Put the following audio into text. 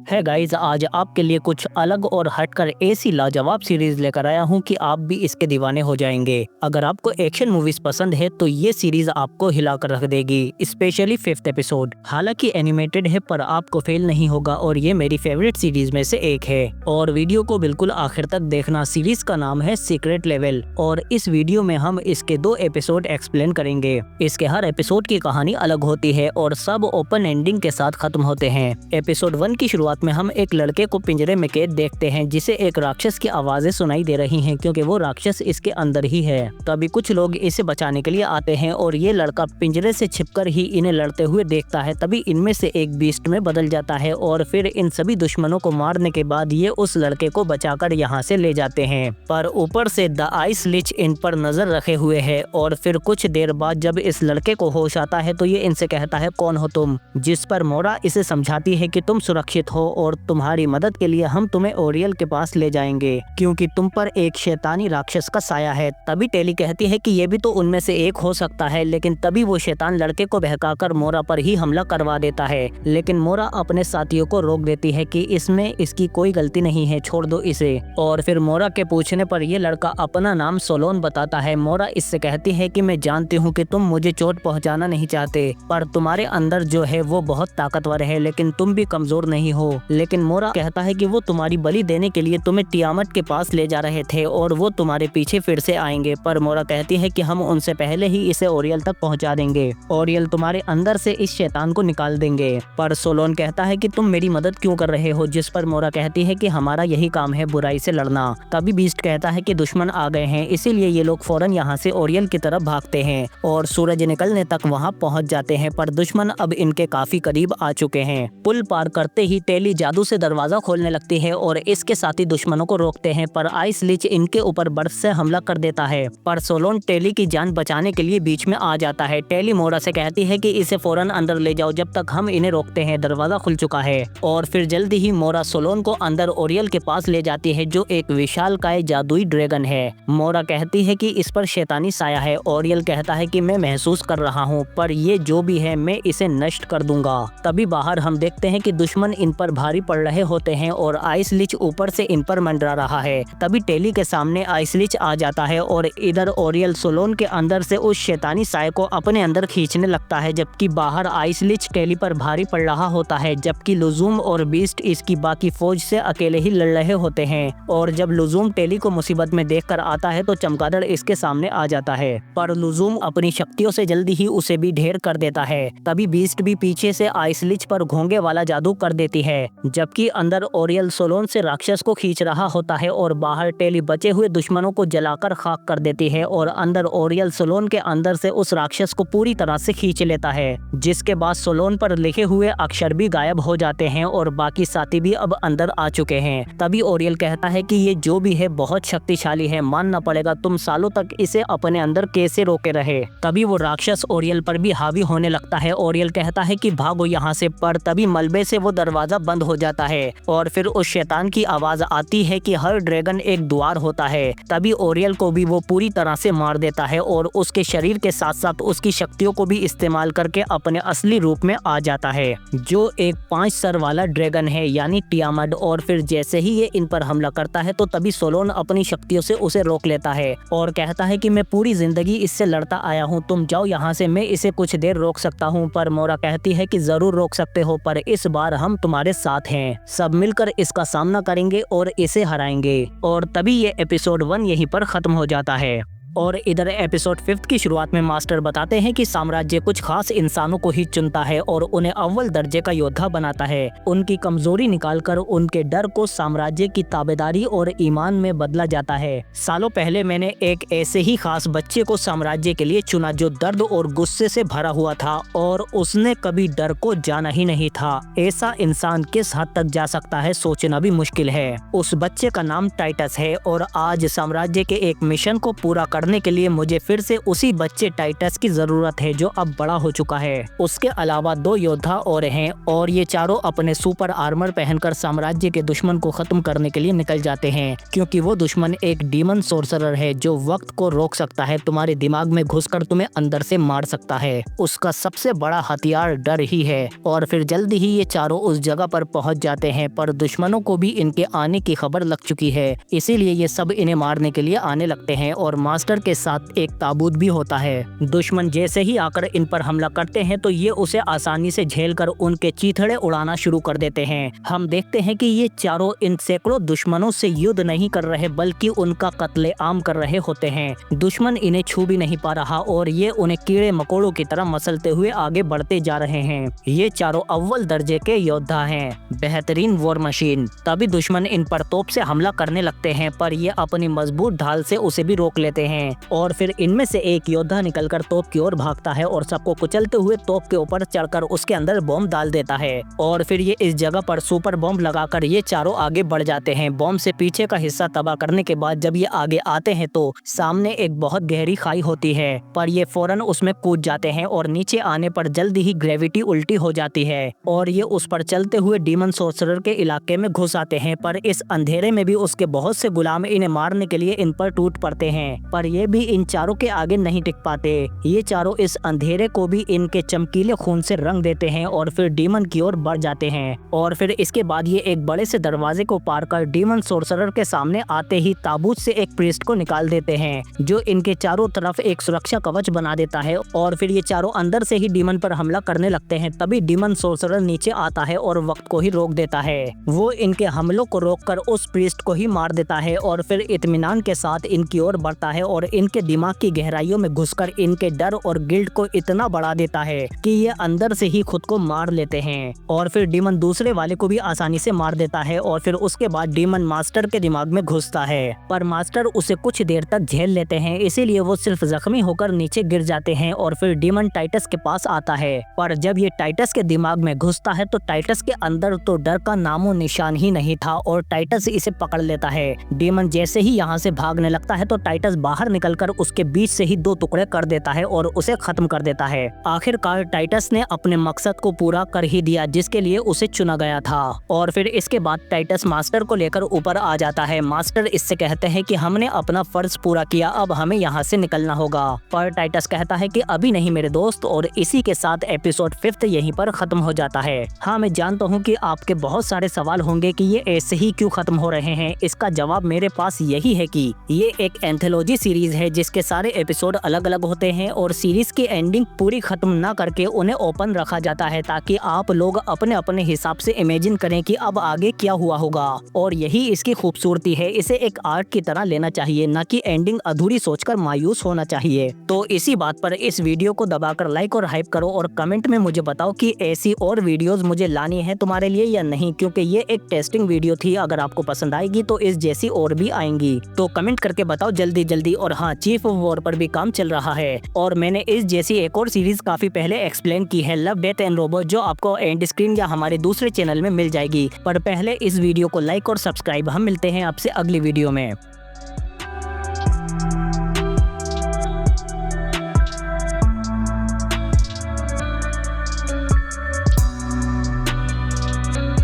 है गाइस, आज आपके लिए कुछ अलग और हटकर ऐसी लाजवाब सीरीज लेकर आया हूं कि आप भी इसके दीवाने हो जाएंगे। अगर आपको एक्शन मूवीज पसंद है तो ये सीरीज आपको हिलाकर रख देगी, स्पेशली 5th एपिसोड। हालांकि एनिमेटेड है पर आपको फेल नहीं होगा और ये मेरी फेवरेट सीरीज में से एक है। और वीडियो को बिल्कुल आखिर तक देखना। सीरीज का नाम है सीक्रेट लेवल और इस वीडियो में हम इसके 2 एपिसोड एक्सप्लेन करेंगे। इसके हर एपिसोड की कहानी अलग होती है और सब ओपन एंडिंग के साथ खत्म होते हैं। एपिसोड 1 की शुरुआत में हम एक लड़के को पिंजरे में कैद देखते हैं जिसे एक राक्षस की आवाजें सुनाई दे रही हैं क्योंकि वो राक्षस इसके अंदर ही है। तभी कुछ लोग इसे बचाने के लिए आते हैं और ये लड़का पिंजरे से छिपकर ही इन्हें लड़ते हुए देखता है। तभी इनमें से एक बीस्ट में बदल जाता है और फिर इन सभी दुश्मनों को मारने के बाद ये उस लड़के को बचाकर यहाँ से ले जाते हैं। पर ऊपर से द आइस लिच इन पर नजर रखे हुए है और फिर कुछ देर बाद जब इस लड़के को होश आता है तो ये इनसे कहता है, कौन हो तुम? जिस पर मोरा इसे समझाती है कि तुम सुरक्षित हो और तुम्हारी मदद के लिए हम तुम्हें ओरियल के पास ले जाएंगे क्योंकि तुम पर एक शैतानी राक्षस का साया है। तभी टेली कहती है कि ये भी तो उनमें से एक हो सकता है, लेकिन तभी वो शैतान लड़के को बहकाकर मोरा पर ही हमला करवा देता है। लेकिन मोरा अपने साथियों को रोक देती है कि इसमें इसकी कोई गलती नहीं है, छोड़ दो इसे। और फिर मोरा के पूछने पर ये लड़का अपना नाम सोलोन बताता है। मोरा इससे कहती है कि मैं जानती हूँ कि तुम मुझे चोट पहुँचाना नहीं चाहते, पर तुम्हारे अंदर जो है वो बहुत ताकतवर है, लेकिन तुम भी कमजोर नहीं हो। लेकिन मोरा कहता है कि वो तुम्हारी बलि देने के लिए तुम्हें टियामट के पास ले जा रहे थे और वो तुम्हारे पीछे फिर से आएंगे। पर मोरा कहती है कि हम उनसे पहले ही इसे ओरियल तक पहुंचा देंगे। ओरियल तुम्हारे अंदर से इस शैतान को निकाल देंगे। पर सोलोन कहता है कि तुम मेरी मदद क्यों कर रहे हो? जिस पर मोरा कहती है कि हमारा यही काम है, बुराई से लड़ना। तभी बीस्ट कहता है कि दुश्मन आ गए हैं, इसीलिए ये लोग फौरन यहाँ से ओरियल की तरफ भागते हैं और सूरज निकलने तक वहाँ पहुँच जाते हैं। पर दुश्मन अब इनके काफी करीब आ चुके हैं। पुल पार करते ही टेली जादू से दरवाजा खोलने लगती है और इसके साथी दुश्मनों को रोकते हैं, पर आइस लिच इनके ऊपर बर्फ से हमला कर देता है। पर सोलोन टेली की जान बचाने के लिए बीच में आ जाता है। टेली मोरा से कहती है कि इसे फौरन अंदर ले जाओ जब तक हम इन्हें रोकते हैं, दरवाजा खुल चुका है। और फिर जल्दी ही मोरा सोलोन को अंदर ओरियल के पास ले जाती है जो एक विशालकाय जादुई ड्रैगन है। मोरा कहती है कि इस पर शैतानी साया है। ओरियल कहता है कि मैं महसूस कर रहा हूँ, पर ये जो भी है मैं इसे नष्ट कर दूंगा। तभी बाहर हम देखते हैं कि दुश्मन इन पर भारी पड़ रहे होते हैं और आइस लिच ऊपर से इन पर मंडरा रहा है। तभी टेली के सामने आइस लिच आ जाता है और इधर ओरियल सोलोन के अंदर से उस शैतानी साय को अपने अंदर खींचने लगता है, जबकि बाहर आइस लिच टेली पर भारी पड़ रहा होता है, जबकि लुजूम और बीस्ट इसकी बाकी फौज से अकेले ही लड़ रहे होते हैं। और जब लुजूम टेली को मुसीबत में देखकर आता है तो चमगादड़ इसके सामने आ जाता है, पर लुजूम अपनी शक्तियों से जल्दी ही उसे भी ढेर कर देता है। तभी बीस्ट भी पीछे से आइस लिच पर घोंगे वाला जादू कर देती है, जबकि अंदर ओरियल सोलोन से राक्षस को खींच रहा होता है और बाहर टेली बचे हुए दुश्मनों को जलाकर खाक कर देती है और अंदर ओरियल सोलोन के अंदर से उस राक्षस को पूरी तरह से खींच लेता है, जिसके बाद सोलोन पर लिखे हुए अक्षर भी गायब हो जाते हैं और बाकी साथी भी अब अंदर आ चुके हैं। तभी ओरियल कहता है कि ये जो भी है बहुत शक्तिशाली है, मानना पड़ेगा, तुम सालों तक इसे अपने अंदर कैसे रोके रहे। तभी वो राक्षस ओरियल पर भी हावी होने लगता है। ओरियल कहता है कि भागो यहाँ से, पर तभी मलबे से वो दरवाजा बंद हो जाता है और फिर उस शैतान की आवाज आती है कि हर ड्रैगन एक द्वार होता है। तभी ओरियल को भी वो पूरी तरह से मार देता है और उसके शरीर के साथ साथ उसकी शक्तियों को भी इस्तेमाल करके अपने असली रूप में आ जाता है, जो एक 5 सर वाला ड्रैगन है यानी टियामट। और फिर जैसे ही ये इन पर हमला करता है तो तभी सोलोन अपनी शक्तियों से उसे रोक लेता है और कहता है कि मैं पूरी जिंदगी इससे लड़ता आया हूँ, तुम जाओ यहाँ से, मैं इसे कुछ देर रोक सकता हूँ। पर मोरा कहती है कि जरूर रोक सकते हो, पर इस बार हम तुम्हारे साथ हैं, सब मिलकर इसका सामना करेंगे और इसे हराएंगे। और तभी ये एपिसोड 1 यहीं पर खत्म हो जाता है। और इधर एपिसोड 5 की शुरुआत में मास्टर बताते हैं कि साम्राज्य कुछ खास इंसानों को ही चुनता है और उन्हें अव्वल दर्जे का योद्धा बनाता है। उनकी कमजोरी निकालकर उनके डर को साम्राज्य की ताबेदारी और ईमान में बदला जाता है। सालों पहले मैंने एक ऐसे ही खास बच्चे को साम्राज्य के लिए चुना जो दर्द और गुस्से से भरा हुआ था और उसने कभी डर को जाना ही नहीं था। ऐसा इंसान किस हद तक जा सकता है सोचना भी मुश्किल है। उस बच्चे का नाम टाइटस है और आज साम्राज्य के एक मिशन को पूरा कर करने के लिए मुझे फिर से उसी बच्चे टाइटस की जरूरत है जो अब बड़ा हो चुका है। उसके अलावा 2 योद्धा और हैं और ये चारों अपने सुपर आर्मर पहनकर साम्राज्य के दुश्मन को खत्म करने के लिए निकल जाते हैं, क्योंकि वो दुश्मन एक डीमन सोर्सरर है जो वक्त को रोक सकता है, तुम्हारे दिमाग में घुसकर तुम्हें अंदर से मार सकता है। उसका सबसे बड़ा हथियार डर ही है। और फिर जल्दी ही ये चारों उस जगह पर पहुंच जाते हैं, पर दुश्मनों को भी इनके आने की खबर लग चुकी है, इसीलिए ये सब इन्हें मारने के लिए आने लगते हैं। और मास्टर के साथ एक ताबूत भी होता है। दुश्मन जैसे ही आकर इन पर हमला करते हैं तो ये उसे आसानी से झेलकर उनके चीथड़े उड़ाना शुरू कर देते हैं। हम देखते हैं कि ये चारों इन सैकड़ों दुश्मनों से युद्ध नहीं कर रहे बल्कि उनका कत्लेआम कर रहे होते हैं। दुश्मन इन्हें छू भी नहीं पा रहा और ये उन्हें कीड़े मकोड़ों की तरह मसलते हुए आगे बढ़ते जा रहे हैं। ये चारों अव्वल दर्जे के योद्धा हैं, बेहतरीन वॉर मशीन। तभी दुश्मन इन पर तोप से हमला करने लगते हैं, पर ये अपनी मजबूत ढाल से उसे भी रोक लेते हैं। और फिर इनमें से एक योद्धा निकलकर तोप की ओर भागता है और सबको कुचलते हुए तोप के ऊपर चढ़कर उसके अंदर बॉम्ब डाल देता है। और फिर ये इस जगह पर सुपर बॉम्ब लगाकर ये चारों आगे बढ़ जाते हैं। बॉम्ब से पीछे का हिस्सा तबाह करने के बाद जब ये आगे आते हैं तो सामने एक बहुत गहरी खाई होती है, पर ये फौरन उसमें कूद जाते हैं और नीचे आने पर जल्दी ही ग्रेविटी उल्टी हो जाती है और ये उस पर चलते हुए डीमन सोर्सरर के इलाके में घुस आते हैं। पर इस अंधेरे में भी उसके बहुत से गुलाम इन्हें मारने के लिए इन पर टूट पड़ते हैं, पर ये भी इन चारों के आगे नहीं टिक पाते। ये चारों इस अंधेरे को भी इनके चमकीले खून से रंग देते हैं और फिर डीमन की ओर बढ़ जाते हैं। और फिर इसके बाद ये एक बड़े से दरवाजे को पार कर डीमन सोर्सरर के सामने आते ही ताबूत से एक प्रीस्ट को निकाल देते हैं, जो इनके चारों तरफ एक सुरक्षा कवच बना देता है। और फिर ये चारों अंदर से ही डीमन पर हमला करने लगते हैं। तभी डीमन सोर्सरर नीचे आता है और वक्त को ही रोक देता है। वो इनके हमलों को रोककर उस प्रीस्ट को ही मार देता है और फिर इत्मीनान के साथ इनकी ओर बढ़ता है और इनके दिमाग की गहराइयों में घुसकर इनके डर और गिल्ट को इतना बढ़ा देता है कि ये अंदर से ही खुद को मार लेते हैं। और फिर डीमन दूसरे वाले को भी आसानी से मार देता है और फिर उसके बाद डीमन मास्टर के दिमाग में घुसता है, पर मास्टर उसे कुछ देर तक झेल लेते हैं, इसीलिए वो सिर्फ जख्मी होकर नीचे गिर जाते हैं। और फिर डीमन टाइटस के पास आता है, पर जब ये टाइटस के दिमाग में घुसता है तो टाइटस के अंदर तो डर का नामो निशान ही नहीं था और टाइटस इसे पकड़ लेता है। डीमन जैसे ही यहाँ से भागने लगता है तो टाइटस बाहर निकलकर उसके बीच से ही 2 टुकड़े कर देता है और उसे खत्म कर देता है। आखिरकार टाइटस ने अपने मकसद को पूरा कर ही दिया जिसके लिए उसे चुना गया था। और फिर इसके बाद टाइटस मास्टर को लेकर ऊपर आ जाता है। मास्टर इससे कहते हैं कि हमने अपना फर्ज पूरा किया, अब हमें यहाँ से निकलना होगा। पर टाइटस कहता है कि अभी नहीं मेरे दोस्त, और इसी के साथ एपिसोड 5 यहीं पर खत्म हो जाता है। हाँ, मैं जानता हूँ कि आपके बहुत सारे सवाल होंगे कि ये ऐसे ही क्यों खत्म हो रहे हैं। इसका जवाब मेरे पास यही है कि ये एक एंथोलॉजी सीरीज है जिसके सारे एपिसोड अलग अलग होते हैं और सीरीज की एंडिंग पूरी खत्म ना करके उन्हें ओपन रखा जाता है ताकि आप लोग अपने अपने हिसाब से इमेजिन करें कि अब आगे क्या हुआ होगा। और यही इसकी खूबसूरती है। इसे एक आर्ट की तरह लेना चाहिए, न कि एंडिंग अधूरी सोचकर मायूस होना चाहिए। तो इसी बात पर इस वीडियो को दबाकर लाइक और हाइप करो और कमेंट में मुझे बताओ कि ऐसी और वीडियोस मुझे लानी है तुम्हारे लिए या नहीं, क्योंकि ये एक टेस्टिंग वीडियो थी। अगर आपको पसंद आएगी तो इस जैसी और भी आएंगी, तो कमेंट करके बताओ जल्दी जल्दी। और हाँ, चीफ ऑफ वॉर पर भी काम चल रहा है और मैंने इस जैसी एक और सीरीज काफी पहले एक्सप्लेन की है, लव डेथ एंड रोबोट, जो आपको एंड स्क्रीन या हमारे दूसरे चैनल में मिल जाएगी। पर पहले इस वीडियो को लाइक और सब्सक्राइब। हम मिलते हैं आपसे अगली वीडियो में।